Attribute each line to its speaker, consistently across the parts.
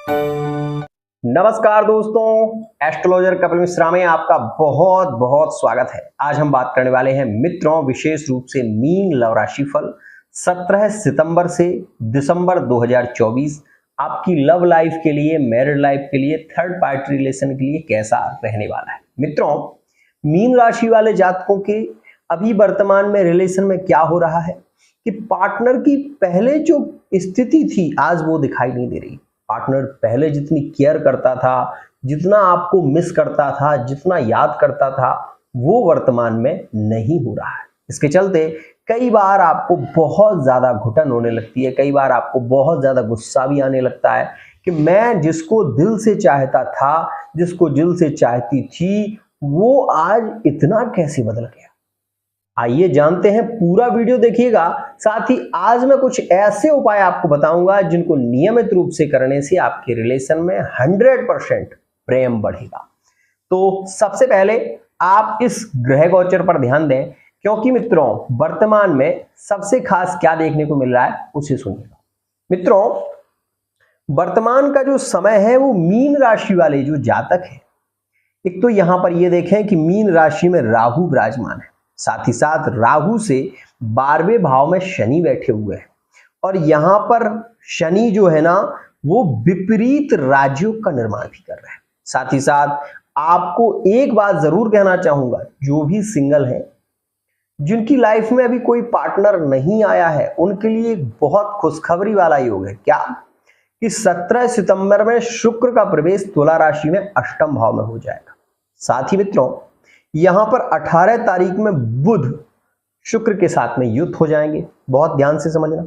Speaker 1: नमस्कार दोस्तों, एस्ट्रोलॉजर कपिल मिश्रा में आपका बहुत बहुत स्वागत है। आज हम बात करने वाले हैं मित्रों, विशेष रूप से मीन लव राशि फल 17 सितंबर से दिसंबर 2024 आपकी लव लाइफ के लिए, मैरिड लाइफ के लिए, थर्ड पार्टी रिलेशन के लिए कैसा रहने वाला है। मित्रों, मीन राशि वाले जातकों के अभी वर्तमान में रिलेशन में क्या हो रहा है कि पार्टनर की पहले जो स्थिति थी आज वो दिखाई नहीं दे रही। पार्टनर पहले जितनी केयर करता था, जितना आपको मिस करता था, जितना याद करता था, वो वर्तमान में नहीं हो रहा है। इसके चलते कई बार आपको बहुत ज्यादा घुटन होने लगती है, कई बार आपको बहुत ज्यादा गुस्सा भी आने लगता है कि मैं जिसको दिल से चाहता था, जिसको दिल से चाहती थी, वो आज इतना कैसे बदल गया। आइए जानते हैं, पूरा वीडियो देखिएगा। साथ ही आज मैं कुछ ऐसे उपाय आपको बताऊंगा जिनको नियमित रूप से करने से आपके रिलेशन में 100% प्रेम बढ़ेगा। तो सबसे पहले आप इस ग्रह गोचर पर ध्यान दें, क्योंकि मित्रों वर्तमान में सबसे खास क्या देखने को मिल रहा है उसे सुनिएगा। मित्रों, वर्तमान का जो समय है वो मीन राशि वाले जो जातक है, एक तो यहां पर ये देखें कि मीन राशि में राहु विराजमान है, साथ ही साथ राहु से 12वें भाव में शनि बैठे हुए हैं और यहां पर शनि जो है ना वो विपरीत राजयोग का निर्माण भी कर रहे हैं। साथ ही साथ आपको एक बात जरूर कहना चाहूंगा, जो भी सिंगल है, जिनकी लाइफ में अभी कोई पार्टनर नहीं आया है, उनके लिए बहुत खुशखबरी वाला योग है। क्या कि 17 सितंबर में शुक्र का प्रवेश तुला राशि में अष्टम भाव में हो जाएगा। साथ ही मित्रों यहां पर 18 तारीख में बुध शुक्र के साथ में युक्त हो जाएंगे। बहुत ध्यान से समझना,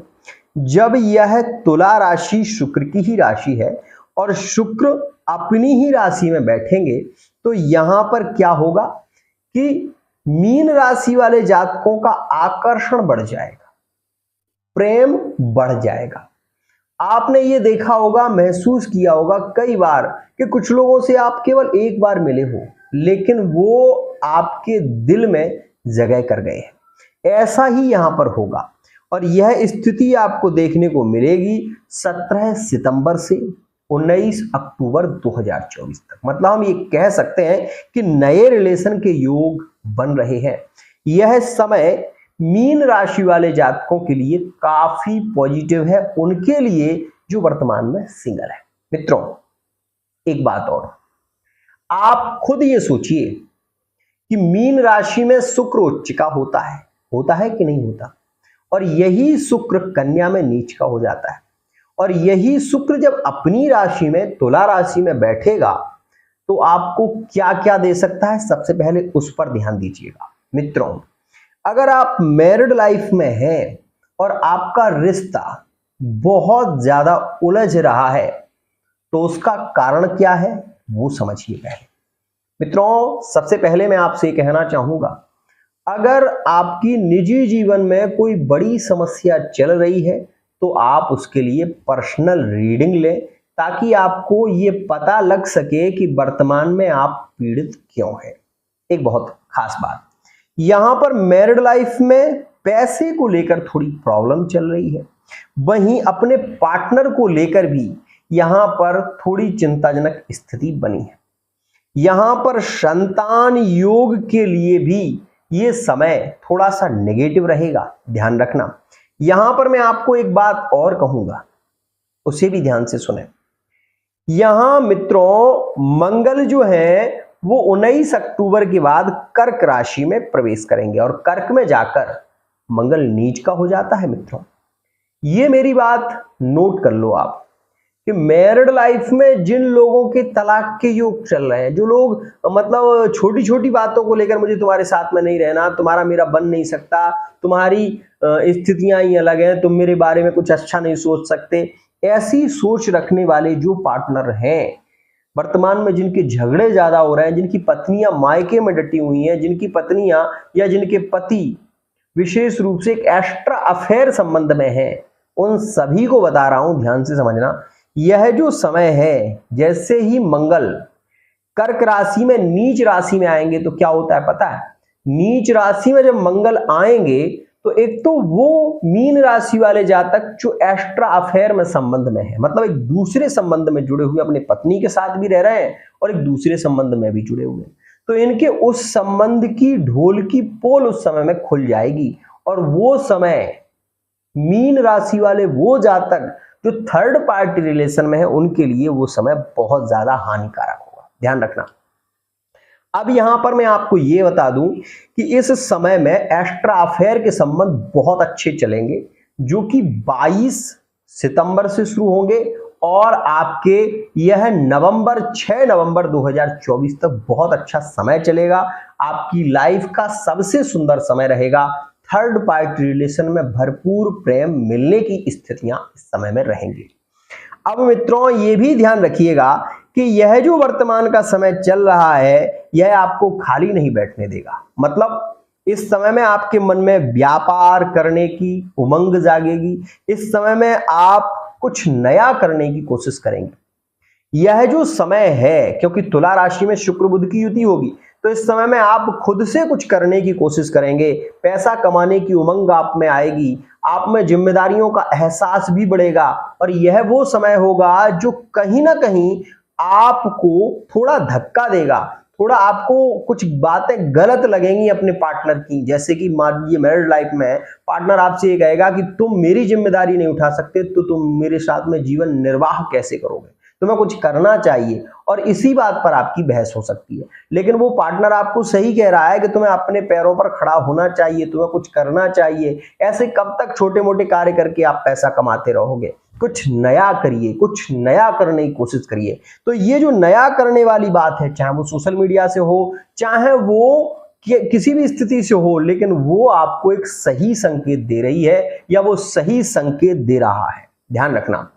Speaker 1: जब यह तुला राशि शुक्र की ही राशि है और शुक्र अपनी ही राशि में बैठेंगे, तो यहां पर क्या होगा कि मीन राशि वाले जातकों का आकर्षण बढ़ जाएगा, प्रेम बढ़ जाएगा। आपने ये देखा होगा, महसूस किया होगा कई बार कि कुछ लोगों से आप केवल एक बार मिले हो, लेकिन वो आपके दिल में जगह कर गए हैं। ऐसा ही यहां पर होगा और यह स्थिति आपको देखने को मिलेगी 17 सितंबर से 19 अक्टूबर 2024 तक। मतलब हम ये कह सकते हैं कि नए रिलेशन के योग बन रहे हैं। यह समय मीन राशि वाले जातकों के लिए काफी पॉजिटिव है, उनके लिए जो वर्तमान में सिंगल है। मित्रों एक बात और, आप खुद ये सोचिए कि मीन राशि में शुक्र उच्च का होता है कि नहीं होता, और यही शुक्र कन्या में नीच का हो जाता है, और यही शुक्र जब अपनी राशि में तुला राशि में बैठेगा तो आपको क्या क्या दे सकता है, सबसे पहले उस पर ध्यान दीजिएगा। मित्रों अगर आप मैरिड लाइफ में हैं और आपका रिश्ता बहुत ज्यादा उलझ रहा है तो उसका कारण क्या है वो समझिए पहले। मित्रों सबसे पहले मैं आपसे कहना चाहूंगा, अगर आपकी निजी जीवन में कोई बड़ी समस्या चल रही है तो आप उसके लिए पर्सनल रीडिंग लें, ताकि आपको ये पता लग सके कि वर्तमान में आप पीड़ित क्यों हैं। एक बहुत खास बात, यहां पर मैरिड लाइफ में पैसे को लेकर थोड़ी प्रॉब्लम चल रही है, वहीं अपने पार्टनर को लेकर भी यहां पर थोड़ी चिंताजनक स्थिति बनी है। यहां पर संतान योग के लिए भी ये समय थोड़ा सा नेगेटिव रहेगा, ध्यान रखना। यहां पर मैं आपको एक बात और कहूंगा, उसे भी ध्यान से सुने। यहां मित्रों मंगल जो है वो 19 अक्टूबर के बाद कर्क राशि में प्रवेश करेंगे और कर्क में जाकर मंगल नीच का हो जाता है। मित्रों ये मेरी बात नोट कर लो आप कि मैरिड लाइफ में जिन लोगों के तलाक के योग चल रहे हैं, जो लोग मतलब छोटी छोटी बातों को लेकर मुझे तुम्हारे साथ में नहीं रहना, तुम्हारा मेरा बन नहीं सकता, तुम्हारी स्थितियां ही अलग हैं, तुम मेरे बारे में कुछ अच्छा नहीं सोच सकते, ऐसी सोच रखने वाले जो पार्टनर हैं वर्तमान में, जिनके झगड़े ज्यादा हो रहे हैं, जिनकी पत्नियां मायके में डटी हुई हैं, जिनकी पत्नियां या जिनके पति विशेष रूप से एक एक्स्ट्रा अफेयर संबंध में है, उन सभी को बता रहा हूं, ध्यान से समझना। यह जो समय है, जैसे ही मंगल कर्क राशि में नीच राशि में आएंगे तो क्या होता है पता है? नीच राशि में जब मंगल आएंगे तो एक तो वो मीन राशि वाले जातक जो एक्स्ट्रा अफेयर में संबंध में है, मतलब एक दूसरे संबंध में जुड़े हुए, अपनी पत्नी के साथ भी रह रहे हैं और एक दूसरे संबंध में भी जुड़े हुए हैं, तो इनके उस संबंध की ढोल की पोल उस समय में खुल जाएगी। और वो समय मीन राशि वाले वो जातक जो थर्ड पार्टी रिलेशन में है उनके लिए वो समय बहुत ज्यादा हानिकारक होगा, ध्यान रखना। अब यहां पर मैं आपको ये बता दूं कि इस समय में एक्स्ट्रा अफेयर के संबंध बहुत अच्छे चलेंगे, जो कि 22 सितंबर से शुरू होंगे और आपके यह 6 नवंबर 2024 तक बहुत अच्छा समय चलेगा। आपकी लाइफ का सबसे सुंदर समय रहेगा। थर्ड पार्टी रिलेशन में भरपूर प्रेम मिलने की स्थितियां इस समय में रहेंगी। अब मित्रों ये भी ध्यान रखिएगा कि यह जो वर्तमान का समय चल रहा है यह आपको खाली नहीं बैठने देगा। मतलब इस समय में आपके मन में व्यापार करने की उमंग जागेगी। इस समय में आप कुछ नया करने की कोशिश करेंगे। यह जो समय है, क्योंकि तुला राशि में शुक्र बुध की युति होगी, तो इस समय में आप खुद से कुछ करने की कोशिश करेंगे। पैसा कमाने की उमंग आप में आएगी, आप में जिम्मेदारियों का एहसास भी बढ़ेगा और यह वो समय होगा जो कहीं ना कहीं आपको थोड़ा धक्का देगा। थोड़ा आपको कुछ बातें गलत लगेंगी अपने पार्टनर की, जैसे कि मान लीजिए मैरिड लाइफ में पार्टनर आपसे ये कहेगा कि तुम मेरी जिम्मेदारी नहीं उठा सकते तो तुम मेरे साथ में जीवन निर्वाह कैसे करोगे, तुम्हें कुछ करना चाहिए, और इसी बात पर आपकी बहस हो सकती है। लेकिन वो पार्टनर आपको सही कह रहा है कि तुम्हें अपने पैरों पर खड़ा होना चाहिए, तुम्हें कुछ करना चाहिए। ऐसे कब तक छोटे मोटे कार्य करके आप पैसा कमाते रहोगे? कुछ नया करिए, कुछ नया करने की कोशिश करिए। तो ये जो नया करने वाली बात है, चाहे वो सोशल मीडिया से हो, चाहे वो किसी भी स्थिति से हो, लेकिन वो आपको एक सही संकेत दे रही है या वो सही संकेत दे रहा है, ध्यान रखना।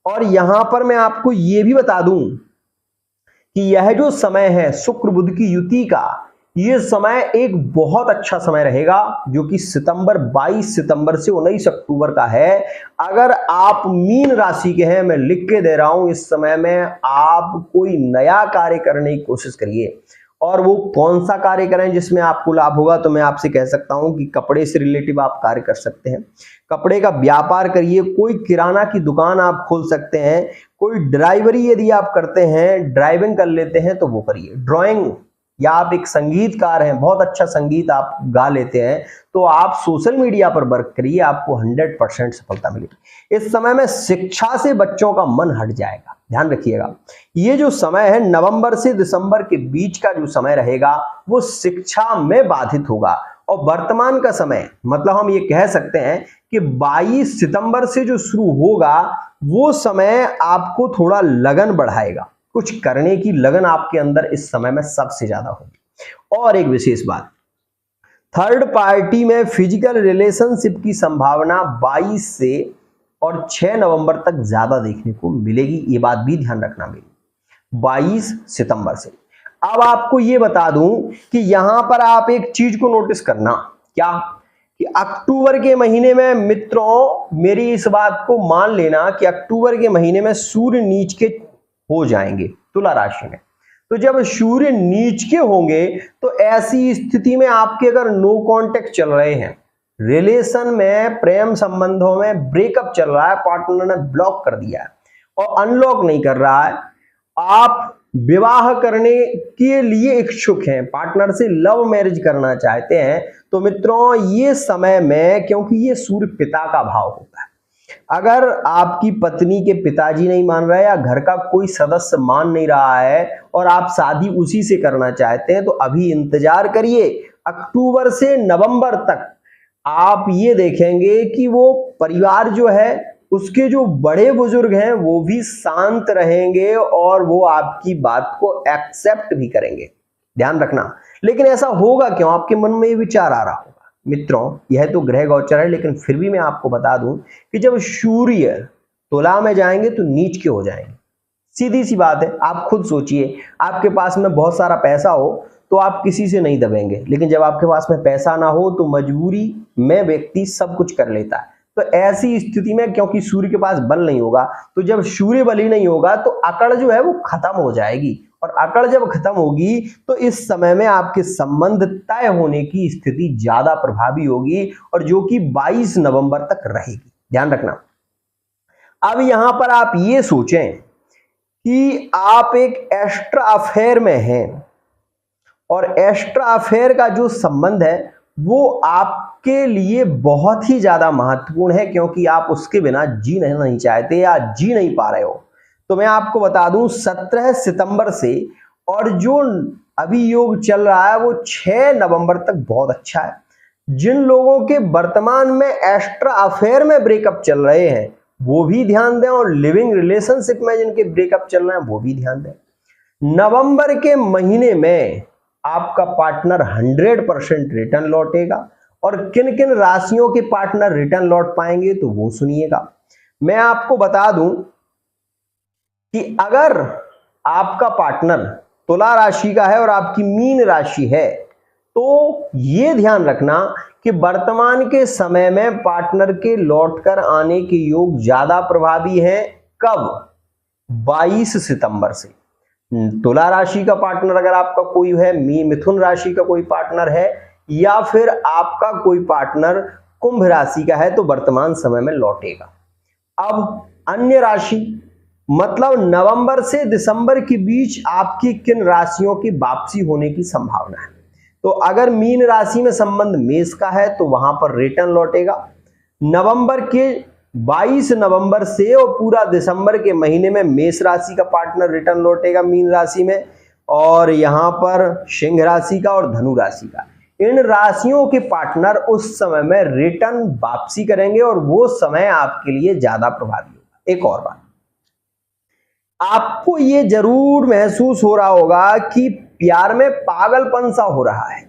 Speaker 1: और यहां पर मैं आपको यह भी बता दूं कि यह जो समय है शुक्र बुध की युति का, यह समय एक बहुत अच्छा समय रहेगा, जो कि 22 सितंबर से 19 अक्टूबर का है। अगर आप मीन राशि के हैं, मैं लिख के दे रहा हूं, इस समय में आप कोई नया कार्य करने की कोशिश करिए। और वो कौन सा कार्य करें जिसमें आपको लाभ होगा? तो मैं आपसे कह सकता हूं कि कपड़े से रिलेटिव आप कार्य कर सकते हैं, कपड़े का व्यापार करिए, कोई किराना की दुकान आप खोल सकते हैं, कोई ड्राइवरी यदि आप करते हैं, ड्राइविंग कर लेते हैं तो वो करिए। ड्राइंग, या आप एक संगीतकार हैं, बहुत अच्छा संगीत आप गा लेते हैं, तो आप सोशल मीडिया पर वर्क करिए, आपको 100% सफलता मिलेगी। इस समय में शिक्षा से बच्चों का मन हट जाएगा, ध्यान रखिएगा। ये जो समय है नवंबर से दिसंबर के बीच का जो समय रहेगा वो शिक्षा में बाधित होगा। और वर्तमान का समय, मतलब हम ये कह सकते हैं कि 22 सितंबर से जो शुरू होगा वो समय आपको थोड़ा लगन बढ़ाएगा, कुछ करने की लगन आपके अंदर इस समय में सबसे ज्यादा होगी। और एक विशेष बात, थर्ड पार्टी में फिजिकल रिलेशनशिप की संभावना 22 से और 6 नवंबर तक ज्यादा देखने को मिलेगी, ये बात भी ध्यान रखना मेरी, 22 सितंबर से। अब आपको ये बता दूं कि यहां पर आप एक चीज को नोटिस करना, क्या कि अक्टूबर के महीने में मित्रों, मेरी इस बात को मान लेना कि अक्टूबर के महीने में सूर्य नीच के हो जाएंगे तुला राशि में। तो जब सूर्य नीच के होंगे तो ऐसी स्थिति में आपके अगर नो कांटेक्ट चल रहे हैं, रिलेशन में, प्रेम संबंधों में ब्रेकअप चल रहा है, पार्टनर ने ब्लॉक कर दिया है और अनलॉक नहीं कर रहा है, आप विवाह करने के लिए इच्छुक हैं, पार्टनर से लव मैरिज करना चाहते हैं, तो मित्रों ये समय में, क्योंकि ये सूर्य पिता का भाव होता है, अगर आपकी पत्नी के पिताजी नहीं मान रहे या घर का कोई सदस्य मान नहीं रहा है और आप शादी उसी से करना चाहते हैं, तो अभी इंतजार करिए। अक्टूबर से नवंबर तक आप ये देखेंगे कि वो परिवार जो है, उसके जो बड़े बुजुर्ग हैं वो भी शांत रहेंगे और वो आपकी बात को एक्सेप्ट भी करेंगे, ध्यान रखना। लेकिन ऐसा होगा क्यों? आपके मन में ये विचार आ रहा होगा। मित्रों यह तो ग्रह गोचर है, लेकिन फिर भी मैं आपको बता दूं कि जब सूर्य तुला में जाएंगे तो नीच के हो जाएंगे, सीधी सी बात है। आप खुद सोचिए, आपके पास में बहुत सारा पैसा हो तो आप किसी से नहीं दबेंगे, लेकिन जब आपके पास में पैसा ना हो तो मजबूरी में व्यक्ति सब कुछ कर लेता है। तो ऐसी स्थिति में, क्योंकि सूर्य के पास बल नहीं होगा, तो जब सूर्य बल ही नहीं होगा तो अकड़ जो है वो खत्म हो जाएगी और अकड़ जब खत्म होगी तो इस समय में आपके संबंध तय होने की स्थिति ज्यादा प्रभावी होगी और जो कि 22 नवंबर तक रहेगी। ध्यान रखना। अब यहां पर आप ये सोचें कि आप एक एक्स्ट्रा अफेयर में हैं और एक्स्ट्रा अफेयर का जो संबंध है वो आपके लिए बहुत ही ज्यादा महत्वपूर्ण है, क्योंकि आप उसके बिना जी नहीं चाहते या जी नहीं पा रहे हो। तो मैं आपको बता दूं 17 सितंबर से और जो अभी योग चल रहा है वो 6 नवंबर तक बहुत अच्छा है। जिन लोगों के वर्तमान में एक्स्ट्रा अफेयर में ब्रेकअप चल रहे हैं वो भी ध्यान दें, और लिविंग रिलेशनशिप में जिनके ब्रेकअप चल रहे हैं वो भी ध्यान दें। नवंबर के महीने में आपका पार्टनर 100% रिटर्न लौटेगा, और किन किन राशियों के पार्टनर रिटर्न लौट पाएंगे तो वो सुनिएगा। मैं आपको बता दूं कि अगर आपका पार्टनर तुला राशि का है और आपकी मीन राशि है तो ये ध्यान रखना कि वर्तमान के समय में पार्टनर के लौटकर आने के योग ज्यादा प्रभावी हैं। कब? 22 सितंबर से। तुला राशि का पार्टनर अगर आपका कोई है, मिथुन राशि का कोई पार्टनर है, या फिर आपका कोई पार्टनर कुंभ राशि का है तो वर्तमान समय में लौटेगा। अब अन्य राशि, मतलब नवंबर से दिसंबर के बीच आपकी किन राशियों की वापसी होने की संभावना है। तो अगर मीन राशि में संबंध मेष का है तो वहां पर रिटर्न लौटेगा। नवंबर के 22 नवंबर से और पूरा दिसंबर के महीने में मेष राशि का पार्टनर रिटर्न लौटेगा मीन राशि में, और यहां पर सिंह राशि का और धनु राशि का। इन राशियों के पार्टनर उस समय में रिटर्न वापसी करेंगे और वो समय आपके लिए ज्यादा प्रभावी होगा। एक और बात, आपको ये जरूर महसूस हो रहा होगा कि प्यार में पागलपन सा हो रहा है।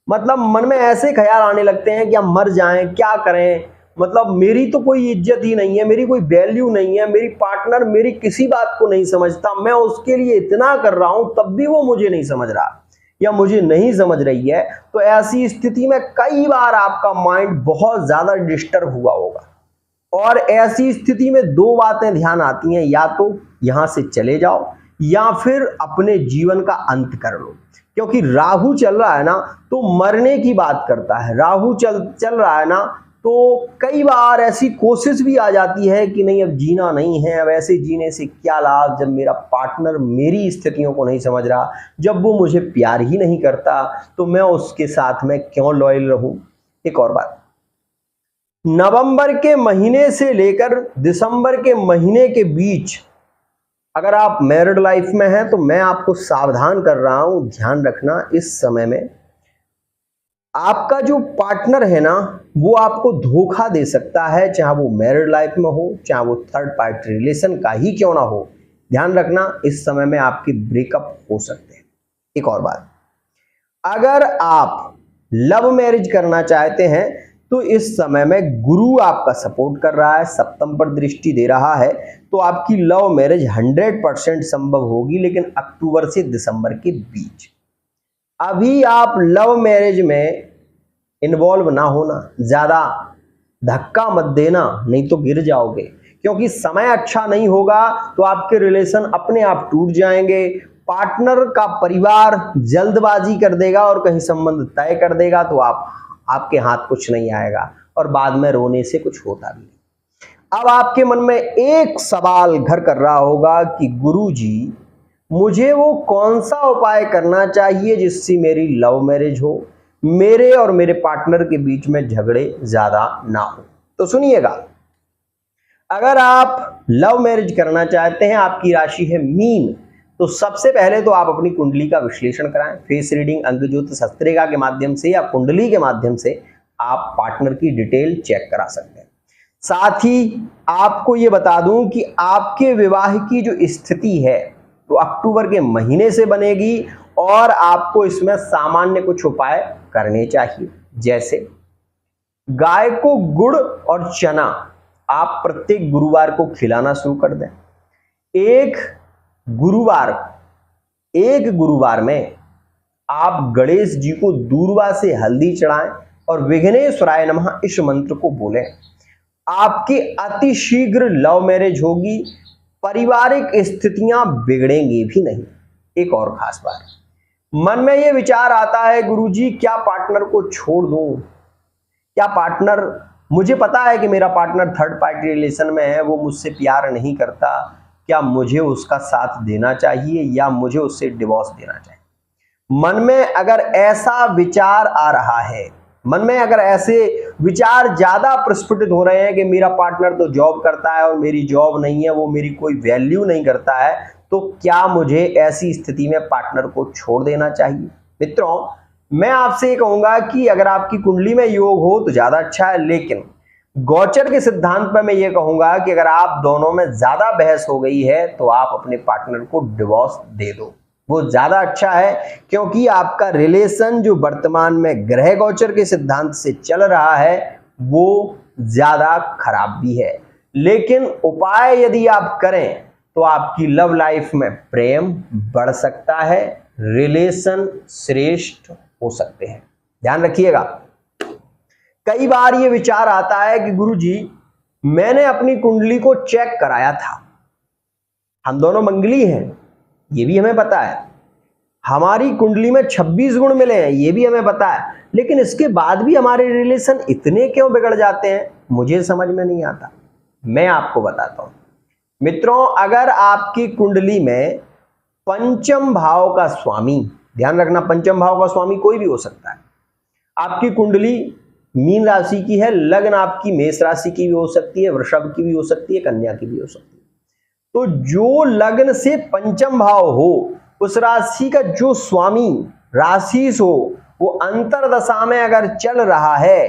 Speaker 1: मतलब मन में ऐसे ख्याल आने लगते हैं कि हम मर जाएं, क्या करें, मतलब मेरी तो कोई इज्जत ही नहीं है, मेरी कोई वैल्यू नहीं है, मेरी पार्टनर मेरी किसी बात को नहीं समझता, मैं उसके लिए इतना कर रहा हूं तब भी वो मुझे नहीं समझ रहा या मुझे नहीं समझ रही है। तो ऐसी स्थिति में कई बार आपका माइंड बहुत ज्यादा डिस्टर्ब हुआ होगा, और ऐसी स्थिति में दो बातें ध्यान आती हैं, या तो यहां से चले जाओ या फिर अपने जीवन का अंत कर लो। क्योंकि राहु चल रहा है ना तो मरने की बात करता है, राहु चल रहा है ना तो कई बार ऐसी कोशिश भी आ जाती है कि नहीं अब जीना नहीं है, अब ऐसे जीने से क्या लाभ जब मेरा पार्टनर मेरी स्थितियों को नहीं समझ रहा, जब वो मुझे प्यार ही नहीं करता तो मैं उसके साथ में क्यों लॉयल रहूं। एक और बात, नवंबर के महीने से लेकर दिसंबर के महीने के बीच अगर आप मैरिड लाइफ में हैं तो मैं आपको सावधान कर रहा हूं, ध्यान रखना इस समय में आपका जो पार्टनर है ना वो आपको धोखा दे सकता है, चाहे वो मैरिड लाइफ में हो चाहे वो थर्ड पार्टी रिलेशन का ही क्यों ना हो। ध्यान रखना इस समय में आपके ब्रेकअप हो सकते हैं। एक और बात, अगर आप लव मैरिज करना चाहते हैं तो इस समय में गुरु आपका सपोर्ट कर रहा है, सप्तम पर दृष्टि दे रहा है, तो आपकी लव मैरिज 100% संभव होगी, लेकिन अक्टूबर से दिसंबर के बीच। अभी आप लव मैरिज में इन्वॉल्व ना होना, ज्यादा धक्का मत देना, नहीं तो गिर जाओगे, क्योंकि समय अच्छा नहीं होगा तो आपके रिलेशन अपने आप टूट जाएंगे। पार्टनर का परिवार जल्दबाजी कर देगा और कहीं संबंध तय कर देगा तो आपके हाथ कुछ नहीं आएगा और बाद में रोने से कुछ होता भी नहीं। अब आपके मन में एक सवाल घर कर रहा होगा कि गुरुजी मुझे वो कौन सा उपाय करना चाहिए जिससे मेरी लव मैरिज हो, मेरे और मेरे पार्टनर के बीच में झगड़े ज्यादा ना हो। तो सुनिएगा, अगर आप लव मैरिज करना चाहते हैं, आपकी राशि है मीन, तो सबसे पहले तो आप अपनी कुंडली का विश्लेषण कराएं। फेस रीडिंग, अंक ज्योतिष, हस्तरेखा के माध्यम से या कुंडली के माध्यम से आप पार्टनर की डिटेल चेक करा सकते हैं। साथ ही आपको ये बता दूं कि आपके विवाह की जो स्थिति है तो अक्टूबर के महीने से बनेगी और आपको इसमें सामान्य कुछ उपाय करने चाहिए। जैसे गाय को गुड़ और चना आप प्रत्येक गुरुवार को खिलाना शुरू कर दें। एक गुरुवार में आप गणेश जी को दूर्वा से हल्दी चढ़ाएं और विघ्नेश्वराय नमः इस मंत्र को बोलें। आपकी अति शीघ्र लव मैरिज होगी, पारिवारिक स्थितियां बिगड़ेंगी भी नहीं। एक और खास बात, मन में ये विचार आता है गुरुजी क्या पार्टनर को छोड़ दूं, क्या पार्टनर, मुझे पता है कि मेरा पार्टनर थर्ड पार्टी रिलेशन में है, वो मुझसे प्यार नहीं करता, क्या मुझे उसका साथ देना चाहिए या मुझे उससे डिवोर्स देना चाहिए। मन में अगर ऐसा विचार आ रहा है, मन में अगर ऐसे विचार ज्यादा प्रस्फुटित हो रहे हैं कि मेरा पार्टनर तो जॉब करता है और मेरी जॉब नहीं है, वो मेरी कोई वैल्यू नहीं करता है, तो क्या मुझे ऐसी स्थिति में पार्टनर को छोड़ देना चाहिए। मित्रों, मैं आपसे ये कहूंगा कि अगर आपकी कुंडली में योग हो तो ज्यादा अच्छा है, लेकिन गोचर के सिद्धांत पर मैं ये कहूंगा कि अगर आप दोनों में ज्यादा बहस हो गई है तो आप अपने पार्टनर को डिवोर्स दे दो, वो ज्यादा अच्छा है, क्योंकि आपका रिलेशन जो वर्तमान में ग्रह गोचर के सिद्धांत से चल रहा है वो ज्यादा खराब भी है। लेकिन उपाय यदि आप करें तो आपकी लव लाइफ में प्रेम बढ़ सकता है, रिलेशन श्रेष्ठ हो सकते हैं। ध्यान रखिएगा, कई बार ये विचार आता है कि गुरुजी मैंने अपनी कुंडली को चेक कराया था, हम दोनों मंगली हैं, ये भी हमें पता है, हमारी कुंडली में 26 गुण मिले हैं, ये भी हमें पता है, लेकिन इसके बाद भी हमारे रिलेशन इतने क्यों बिगड़ जाते हैं, मुझे समझ में नहीं आता। मैं आपको बताता हूं मित्रों, अगर आपकी कुंडली में पंचम भाव का स्वामी, ध्यान रखना पंचम भाव का स्वामी कोई भी हो सकता है, आपकी कुंडली मीन राशि की है, लग्न आपकी मेष राशि की भी हो सकती है, वृषभ की भी हो सकती है, कन्या की भी हो सकती है, तो जो लग्न से पंचम भाव हो उस राशि का जो स्वामी राशि हो वो अंतरदशा में अगर चल रहा है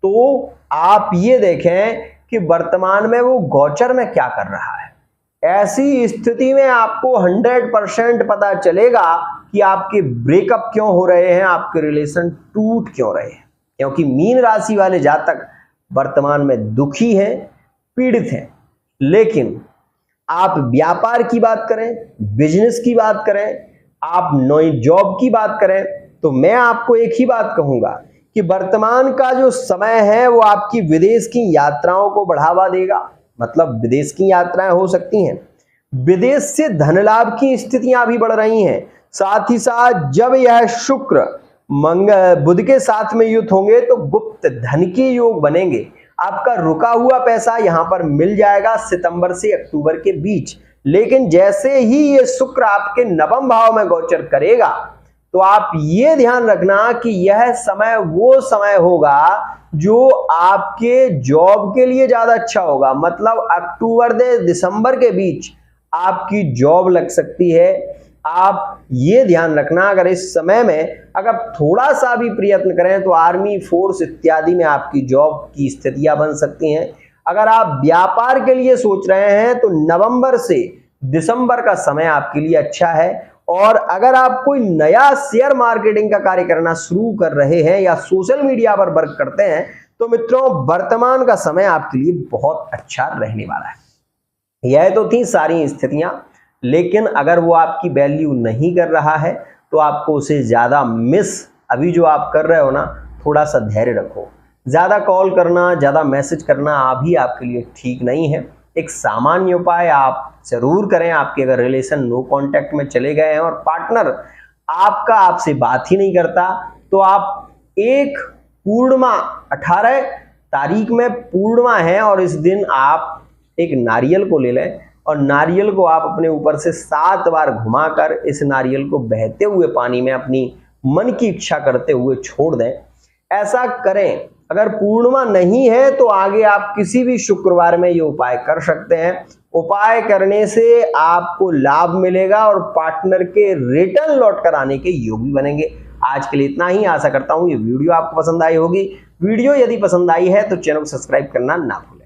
Speaker 1: तो आप ये देखें कि वर्तमान में वो गोचर में क्या कर रहा है। ऐसी स्थिति में आपको 100% पता चलेगा कि आपके ब्रेकअप क्यों हो रहे हैं, आपके रिलेशन टूट क्यों रहे हैं, क्योंकि मीन राशि वाले जातक वर्तमान में दुखी हैं, पीड़ित हैं। लेकिन आप व्यापार की बात करें, बिजनेस की बात करें, आप नई जॉब की बात करें, तो मैं आपको एक ही बात कहूंगा कि वर्तमान का जो समय है वो आपकी विदेश की यात्राओं को बढ़ावा देगा, मतलब विदेश की यात्राएं हो सकती हैं, विदेश से धन लाभ की स्थितियां भी बढ़ रही हैं। साथ ही साथ जब यह शुक्र बुध के साथ में युक्त होंगे तो गुप्त धन के योग बनेंगे, आपका रुका हुआ पैसा यहां पर मिल जाएगा सितंबर से अक्टूबर के बीच। लेकिन जैसे ही ये शुक्र आपके नवम भाव में गोचर करेगा तो आप ये ध्यान रखना कि यह समय वो समय होगा जो आपके जॉब के लिए ज्यादा अच्छा होगा, मतलब अक्टूबर से दिसंबर के बीच आपकी जॉब लग सकती है। आप ये ध्यान रखना, अगर इस समय में अगर थोड़ा सा भी प्रयत्न करें तो आर्मी फोर्स इत्यादि में आपकी जॉब की स्थितियां बन सकती हैं। अगर आप व्यापार के लिए सोच रहे हैं तो नवंबर से दिसंबर का समय आपके लिए अच्छा है। और अगर आप कोई नया शेयर मार्केटिंग का कार्य करना शुरू कर रहे हैं या सोशल मीडिया पर वर्क करते हैं तो मित्रों वर्तमान का समय आपके लिए बहुत अच्छा रहने वाला है। यह तो थी सारी स्थितियां, लेकिन अगर वो आपकी वैल्यू नहीं कर रहा है तो आपको उसे ज्यादा मिस, अभी जो आप कर रहे हो ना, थोड़ा सा धैर्य रखो। ज्यादा कॉल करना, ज्यादा मैसेज करना अभी आपके लिए ठीक नहीं है। एक सामान्य उपाय आप जरूर करें। आपके अगर रिलेशन नो कांटेक्ट में चले गए हैं और पार्टनर आपका आपसे बात ही नहीं करता तो आप एक पूर्णिमा 18 तारीख में पूर्णिमा है और इस दिन आप एक नारियल को ले लें और नारियल को आप अपने ऊपर से 7 बार घुमाकर इस नारियल को बहते हुए पानी में अपनी मन की इच्छा करते हुए छोड़ दें। ऐसा करें। अगर पूर्णिमा नहीं है तो आगे आप किसी भी शुक्रवार में ये उपाय कर सकते हैं। उपाय करने से आपको लाभ मिलेगा और पार्टनर के रिटर्न लौट कर आने के योग भी बनेंगे। आज के लिए इतना ही। आशा करता हूं ये वीडियो आपको पसंद आई होगी। वीडियो यदि पसंद आई है तो चैनल को सब्सक्राइब करना ना भूलें।